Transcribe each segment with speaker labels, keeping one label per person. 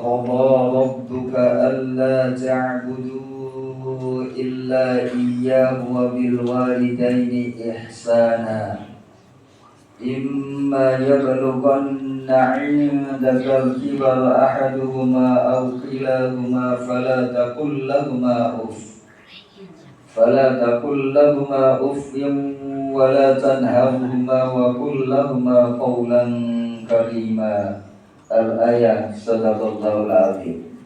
Speaker 1: وقضى ربك ألا تعبدوا إلا إياه وبالوالدين إحسانا إما يبلغن عندك الكبر أحدهما أو كلاهما فلا تقل لهما أف ولا تنهرهما وقل لهما قولا كريما. Al-ayat. Sadaqallahul azim.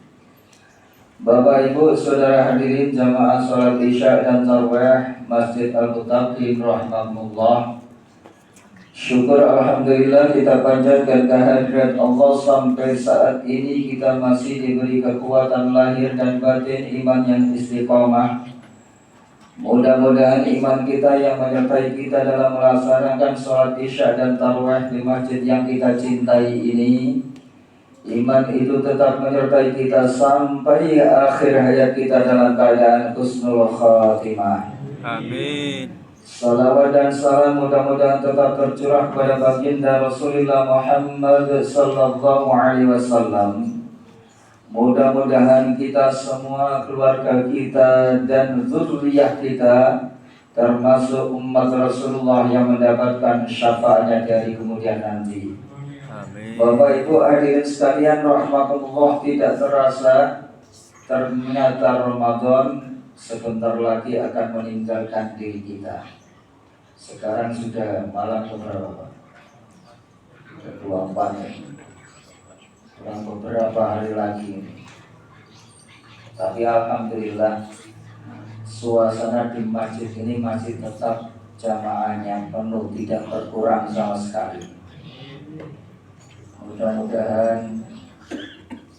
Speaker 1: Bapak Ibu saudara hadirin jamaah salat Isya dan Tarawih Masjid Al-Muttaqin rahimakumullah. Syukur alhamdulillah kita panjatkan kehadirat Allah sampai saat ini kita masih diberi kekuatan lahir dan batin iman yang istiqomah. Mudah-mudahan iman kita yang menyertai kita dalam melaksanakan sholat Isya dan Tarawih di masjid yang kita cintai ini, iman itu tetap menyertai kita sampai akhir hayat kita dalam keadaan husnul khatimah. Amin. Salawat dan salam mudah-mudahan tetap tercurah kepada baginda Rasulullah Muhammad sallallahu alaihi wasallam. Mudah-mudahan kita semua, keluarga kita dan zuriyah kita termasuk umat Rasulullah yang mendapatkan syafaatnya dari kemudian nanti. Amin. Bapak Ibu hadirin sekalian rahimakumullah, tidak terasa ternyata Ramadan sebentar lagi akan meninggalkan diri kita. Sekarang sudah malam keberapa? 24 ya. Kurang beberapa hari lagi ini. Tapi alhamdulillah suasana di masjid ini masih tetap jamaahnya penuh, tidak berkurang sama sekali. Mudah-mudahan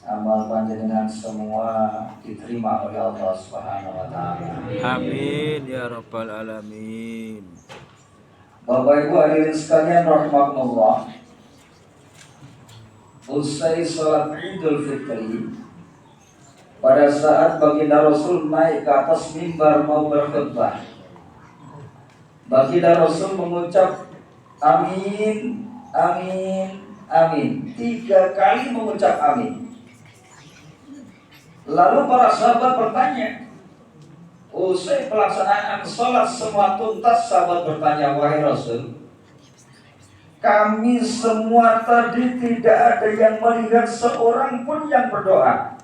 Speaker 1: amal panjenengan semua diterima oleh Allah Subhanahu wa taala. Amin ya rabbal alamin. Bapak Ibu hadirin sekalian rahimakumullah, usai sholat Idul Fitri, pada saat baginda Rasul naik ke atas mimbar mau berkhutbah, baginda Rasul mengucap amin, amin, amin, 3 kali mengucap amin. Lalu para sahabat bertanya, usai pelaksanaan sholat semua tuntas, sahabat bertanya, wahai Rasul, kami semua tadi tidak ada yang melihat seorang pun yang berdoa.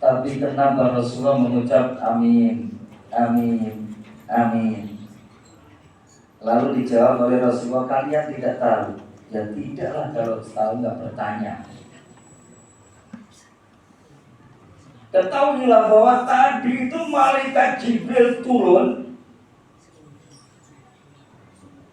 Speaker 1: Tapi kenapa Rasulullah mengucap amin, amin, amin? Lalu dijawab oleh Rasulullah, kalian tidak tahu. Ya tidaklah, kalau tahu nggak bertanya. Ketahuilah bahwa tadi itu malaikat Jibril turun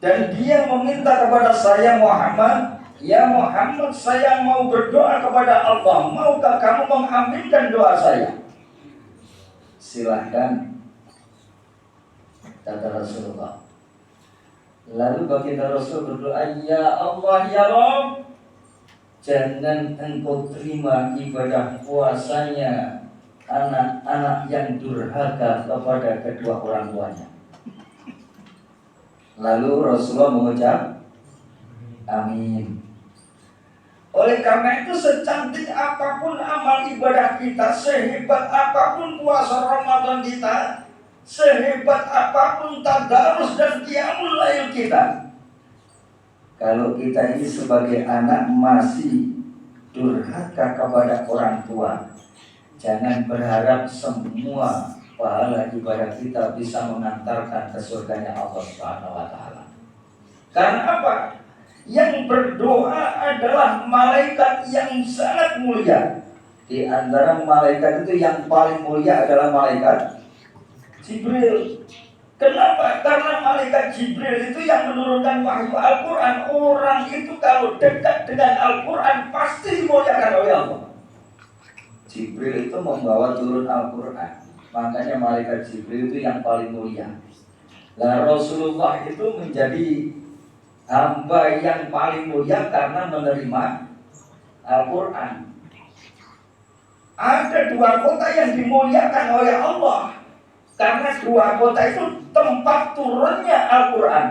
Speaker 1: dan dia meminta kepada saya Muhammad, ya Muhammad, saya mau berdoa kepada Allah, maukah kamu mengaminkan doa saya? Silahkan, kata Rasulullah. Lalu baginda Rasul berdoa, ya Allah ya Rabb, jangan engkau terima ibadah puasanya anak-anak yang durhaka kepada kedua orang tuanya. Lalu Rasulullah mengucap amin. Oleh karena itu, secantik apapun amal ibadah kita, sehebat apapun puasa Ramadan kita, sehebat apapun tadarus dan qiyamul lail kita, kalau kita ini sebagai anak masih durhaka kepada orang tua, jangan berharap semua pahala ibadah kita bisa mengantarkan ke surganya Allah Subhanahu wa taala. Karena apa? Yang berdoa adalah malaikat yang sangat mulia. Di antara malaikat itu yang paling mulia adalah malaikat Jibril. Kenapa? Karena malaikat Jibril itu yang menurunkan wahyu Al-Quran. Orang itu kalau dekat dengan Al-Quran pasti dimuliakan oleh Allah. Jibril itu membawa turun Al-Quran. Makanya malaikat Jibril itu yang paling mulia. Nah, Rasulullah itu menjadi hamba yang paling mulia karena menerima Al-Quran. Ada 2 kota yang dimuliakan oleh Allah, karena 2 kota itu tempat turunnya Al-Quran.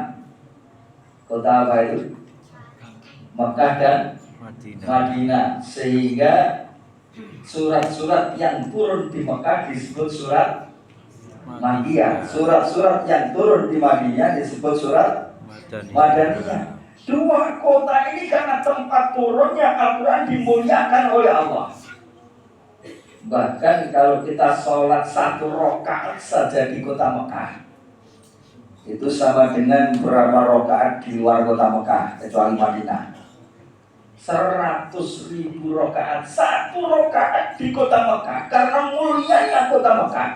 Speaker 1: Kota apa itu? Mekah dan Madinah, sehingga surat-surat yang turun di Mekah disebut surat Makkiyah, surat-surat yang turun di Madinah disebut surat Madaniyah. Dua kota ini karena tempat turunnya Al-Quran dimuliakan oleh Allah. Bahkan kalau kita sholat 1 rakaat saja di kota Mekah, itu sama dengan berapa rakaat di luar kota Mekah kecuali Madinah. 100.000 rakaat, 1 rakaat di kota Mekah karena mulianya kota Mekah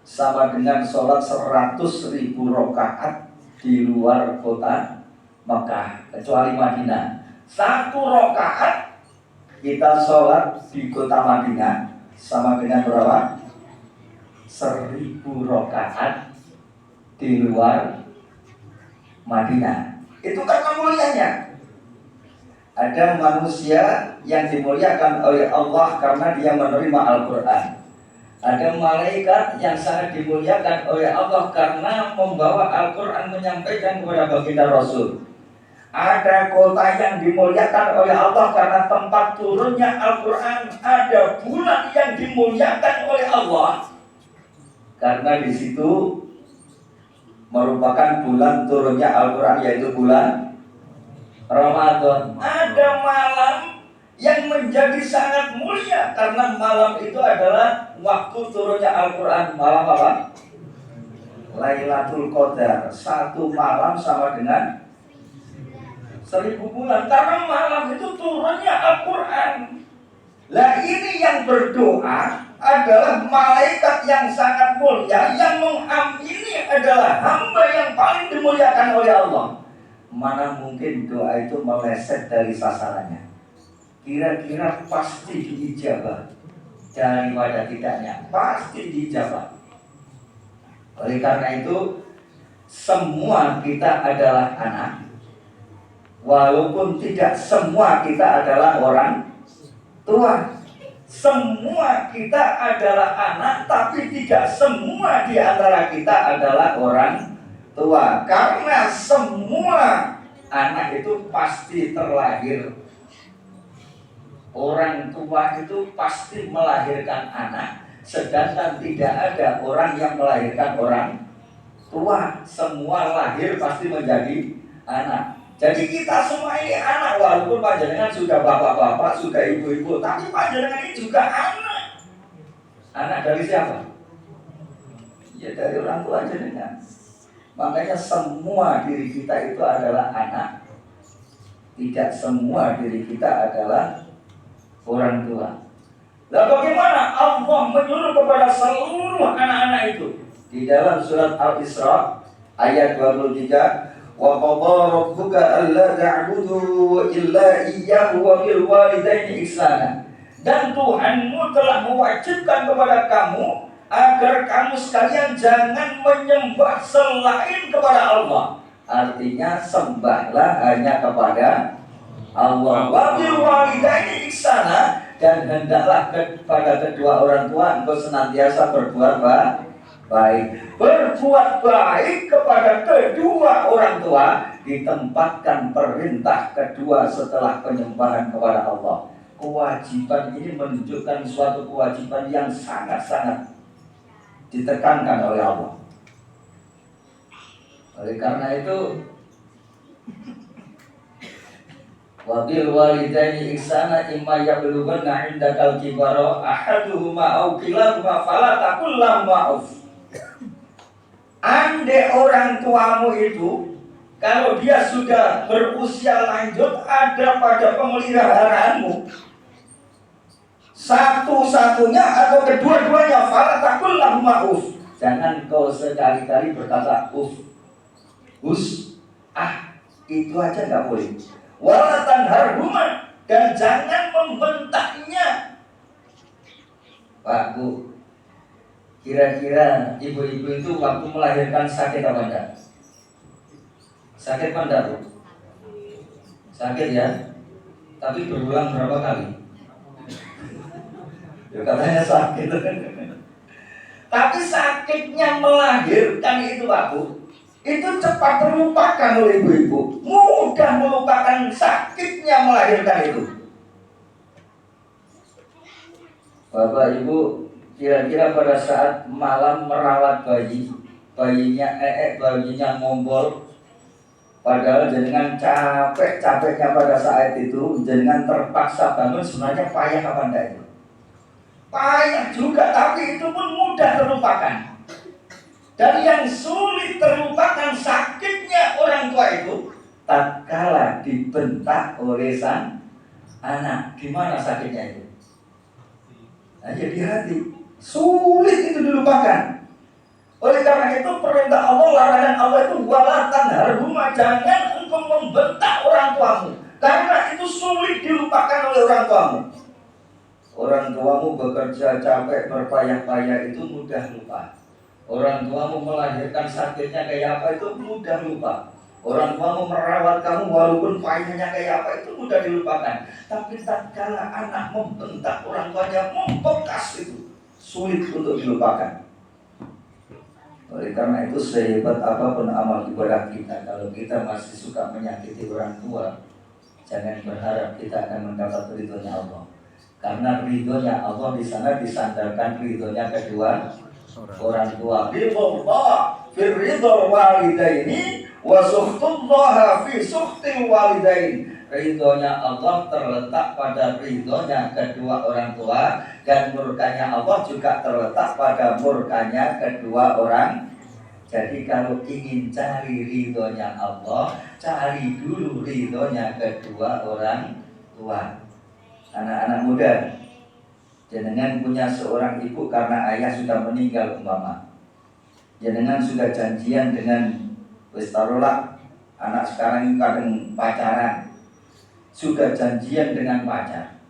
Speaker 1: sama dengan sholat 100.000 rakaat di luar kota Mekah kecuali Madinah. 1 rakaat kita sholat di kota Madinah sama dengan berapa? 1.000 rakaat di luar Madinah. Itu karena mulianya. Ada manusia yang dimuliakan oleh Allah karena dia menerima Al-Quran. Ada malaikat yang sangat dimuliakan oleh Allah karena membawa Al-Quran menyampaikan kepada baginda Rasul. Ada kota yang dimuliakan oleh Allah karena tempat turunnya Al-Quran. Ada bulan yang dimuliakan oleh Allah karena di situ merupakan bulan turunnya Al-Quran, yaitu bulan Ramadan. Ada malam yang menjadi sangat mulia karena malam itu adalah waktu turunnya Al-Quran. Malam apa? Lailatul Qadar. 1 malam sama dengan 1000 bulan karena malam itu turunnya Al-Quran. Lah ini yang berdoa adalah malaikat yang sangat mulia, yang mengamini adalah hamba yang paling dimuliakan oleh Allah. Mana mungkin doa itu meleset dari sasarannya? Kira-kira pasti diijabah. Daripada tidaknya, pasti diijabah. Oleh karena itu, semua kita adalah anak. Walaupun tidak semua kita adalah orang tua. Semua kita adalah anak, tapi tidak semua di antara kita adalah orang tua. Karena semua anak itu pasti terlahir. Orang tua itu pasti melahirkan anak, sedangkan tidak ada orang yang melahirkan orang tua. Semua lahir pasti menjadi anak. Jadi kita semua ini anak, walaupun panjenengan sudah bapak-bapak, sudah ibu-ibu, tapi panjenengan ini juga anak. Anak dari siapa? Ya dari orang tua jenengan. Makanya semua diri kita itu adalah anak. Tidak semua diri kita adalah orang tua. Lalu bagaimana Allah menyuruh kepada seluruh anak-anak itu? Di dalam surat Al-Isra ayat 23, wa qadha rabbuka alla ta'budu illa iyyahu wa bil walidaini ihsana. Dan Tuhanmu telah mewajibkan kepada kamu agar kamu sekalian jangan menyembah selain kepada Allah. Artinya sembahlah hanya kepada Allah. Wa bil walidaini ihsana, dan hendaklah kepada kedua orang tua engkau senantiasa berbuat baik. Berbuat baik kepada kedua orang tua ditempatkan perintah kedua setelah penyembahan kepada Allah. Kewajiban ini menunjukkan suatu kewajiban yang sangat-sangat ditekankan oleh Allah. Oleh karena itu, wa bil walidaini ihsana imma yablughanna 'indakal kibara ahaduhuma aw kilahuma fala taqul lahumā uff. Andai orang tuamu itu, kalau dia sudah berusia lanjut, ada pada pemeliharaanmu, satu-satunya atau kedua-duanya, fala taqul lahumā uff. Jangan kau sekali-kali berkata uff, us, itu aja nggak boleh. Wala tanharhuma, dan jangan membentaknya. Pak, Bu, kira-kira ibu-ibu itu waktu melahirkan sakit apa enggak? Sakit apa enggak, Bu? Sakit ya? Tapi berulang berapa kali? Ya katanya sakit. Tapi sakitnya melahirkan itu, Pak, Bu, itu cepat terlupakan oleh ibu-ibu, mudah melupakan sakitnya melahirkan itu. Bapak Ibu, kira-kira pada saat malam merawat bayinya bayinya ngompol, padahal jenengan capeknya pada saat itu, jenengan terpaksa bangun, sebenarnya payah apa enggak itu? Payah juga, tapi itu pun mudah terlupakan. Dan yang sulit terlupakan sakitnya orang tua itu tatkala dibentak oleh sang anak. Gimana sakitnya itu? Hanya di hati. Sulit itu dilupakan. Oleh karena itu perintah Allah, larangan Allah itu wala tanharhuma, jangan engkau membentak orang tuamu, karena itu sulit dilupakan oleh orang tuamu. Orang tuamu bekerja capek berpayah-payah itu mudah lupa. Orang tuamu melahirkan sakitnya kayak apa itu mudah lupa. Orang tuamu merawat kamu walaupun payahnya kayak apa itu mudah dilupakan. Tapi tatkala anak membentak orang tuanya, membekas itu sulit untuk dilupakan. Oleh karena itu sehebat apapun amal ibadah kita, kalau kita masih suka menyakiti orang tua, jangan berharap kita akan mendapat ridhonya Allah. Karena ridhonya Allah di sana disandarkan ridhonya kedua orang tua. Ridhullah fi ridhul walidaini wa suhtullah fi suhtil walidain. Ridhonya Allah terletak pada ridhonya kedua orang tua, dan murkanya Allah juga terletak pada murkanya kedua orang. Jadi kalau ingin cari ridhonya Allah, cari dulu ridhonya kedua orang tua. Anak-anak muda, jenengan punya seorang ibu karena ayah sudah meninggal umpama. Jenengan sudah janjian dengan wis taruhlah anak sekarang kadang pacaran, sudah janjian dengan pacar.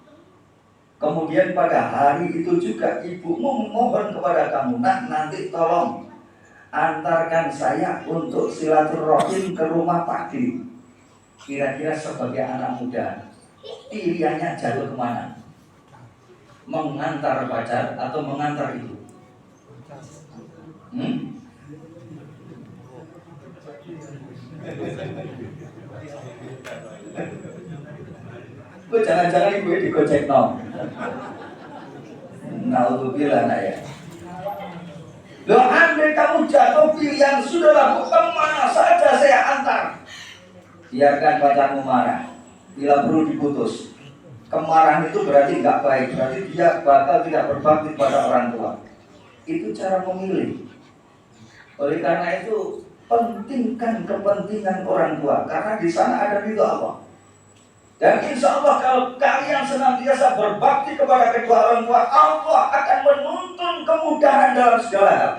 Speaker 1: Kemudian pada hari itu juga ibumu memohon kepada kamu, nak nanti tolong antarkan saya untuk silaturahim ke rumah Pak D. Kira-kira sebagai anak muda, pilihannya jalur kemana? Mengantar pacar atau mengantar ibu? Jangan-jangan ibu digocek no. Naudzubillah ya. Loh, andai kamu jatuh pilihan, sudahlah, kemana saja saya antar. Biarkan pacarmu marah, bila perlu diputus. Kemarahan itu berarti nggak baik, berarti dia bakal tidak berbakti pada orang tua. Itu cara memilih. Oleh karena itu pentingkan kepentingan orang tua, karena di sana ada ridho Allah. Dan insya Allah kalau kalian senantiasa berbakti kepada kedua orang tua, Allah akan menuntun kemudahan dalam segala hal.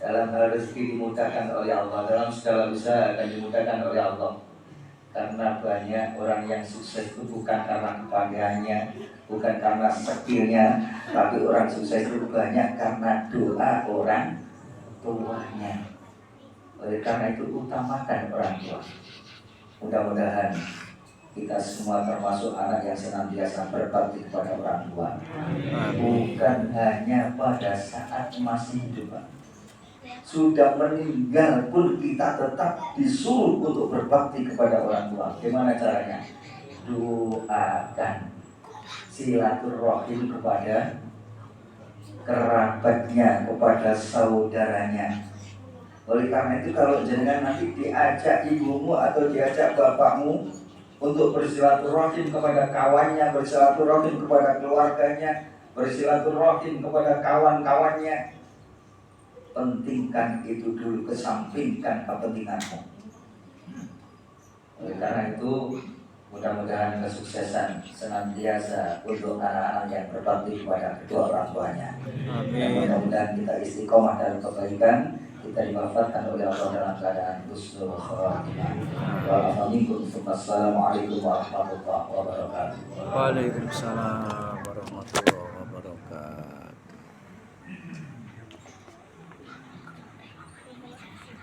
Speaker 1: Dalam hal rezeki dimudahkan oleh Allah, dalam segala usaha akan dimudahkan oleh Allah. Karena banyak orang yang sukses itu bukan karena kepandaiannya, bukan karena skillnya, tapi orang sukses itu banyak karena doa orang tuanya. Oleh karena itu utamakan orang tua. Mudah-mudahan kita semua termasuk anak yang senantiasa berbakti kepada orang tua. Bukan hanya pada saat masih hidup, sudah meninggal pun kita tetap disuruh untuk berbakti kepada orang tua. Bagaimana caranya? Doakan, silaturahim kepada kerabatnya, kepada saudaranya. Oleh karena itu kalau jenengan nanti diajak ibumu atau diajak bapakmu untuk bersilaturahim kepada kawannya, bersilaturahim kepada keluarganya, bersilaturahim kepada kawan-kawannya, pentingkan itu dulu, kesampingkan kepentinganmu. Oleh karena itu mudah-mudahan kesuksesan senantiasa untuk anak-anak yang berbakti kepada kedua orang tuanya. Dan mudah-mudahan kita istiqomah dalam kebaikan, kita diwafatkan oleh Allah dalam keadaan husnul khatimah. Wassalamualaikum warahmatullahi wabarakatuh.
Speaker 2: Waalaikumsalam warahmatullahi wabarakatuh.